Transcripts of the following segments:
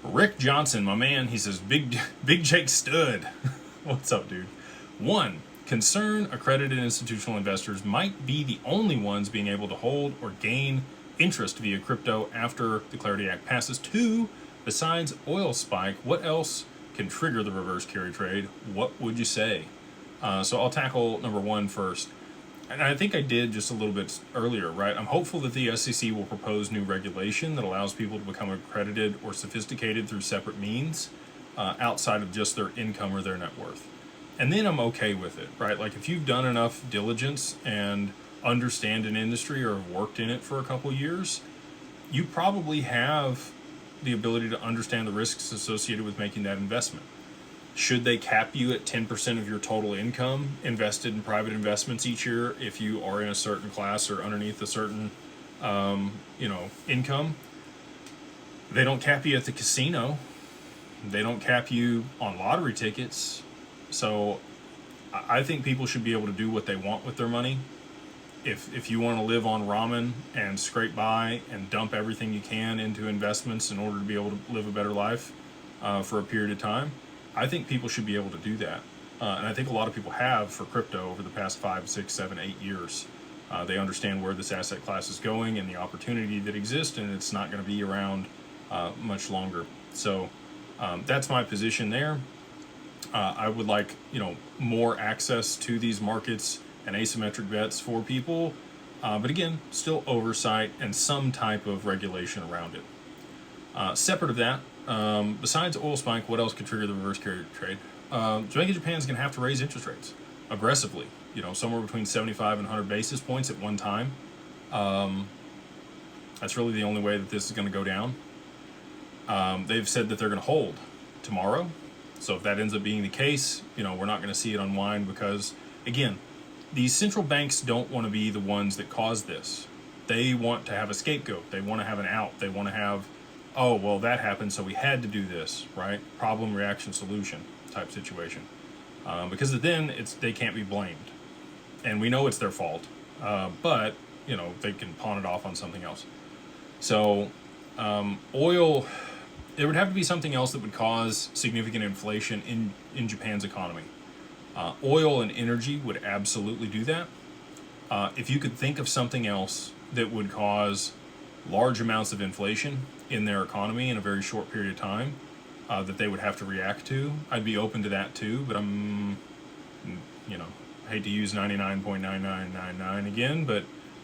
Rick Johnson, my man, he says, Big Jake Stud. What's up, dude? 1. Concern accredited institutional investors might be the only ones being able to hold or gain interest via crypto after the Clarity Act passes. 2. Besides oil spike, what else can trigger the reverse carry trade? What would you say? So I'll tackle number 1 first. And I think I did just a little bit earlier, right? I'm hopeful that the SEC will propose new regulation that allows people to become accredited or sophisticated through separate means outside of just their income or their net worth. And then I'm okay with it, right? Like if you've done enough diligence and understand an industry or have worked in it for a couple years, you probably have the ability to understand the risks associated with making that investment. Should they cap you at 10% of your total income invested in private investments each year if you are in a certain class or underneath a certain, income? They don't cap you at the casino. They don't cap you on lottery tickets. So I think people should be able to do what they want with their money. If you want to live on ramen and scrape by and dump everything you can into investments in order to be able to live a better life for a period of time, I think people should be able to do that. And I think a lot of people have for crypto over the past 5, 6, 7, 8 years. They understand where this asset class is going and the opportunity that exists, and it's not going to be around much longer. So that's my position there. I would like, more access to these markets and asymmetric bets for people. But again, still oversight and some type of regulation around it. Separate of that, besides oil spike, what else could trigger the reverse carry trade? Jamaica Japan's going to have to raise interest rates aggressively, somewhere between 75 and 100 basis points at one time. That's really the only way that this is going to go down. They've said that they're going to hold tomorrow. So if that ends up being the case, we're not going to see it unwind because, again, these central banks don't want to be the ones that cause this. They want to have a scapegoat. They want to have an out. They want to have, oh, well, that happened, so we had to do this, right? Problem, reaction, solution type situation. Because then they can't be blamed. And we know it's their fault. But, they can pawn it off on something else. So oil, there would have to be something else that would cause significant inflation in Japan's economy. Oil and energy would absolutely do that. If you could think of something else that would cause large amounts of inflation in their economy in a very short period of time that they would have to react to, I'd be open to that too. But I hate to use 99.9999 again, but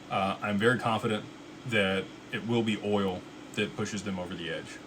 I'm very confident that it will be oil that pushes them over the edge.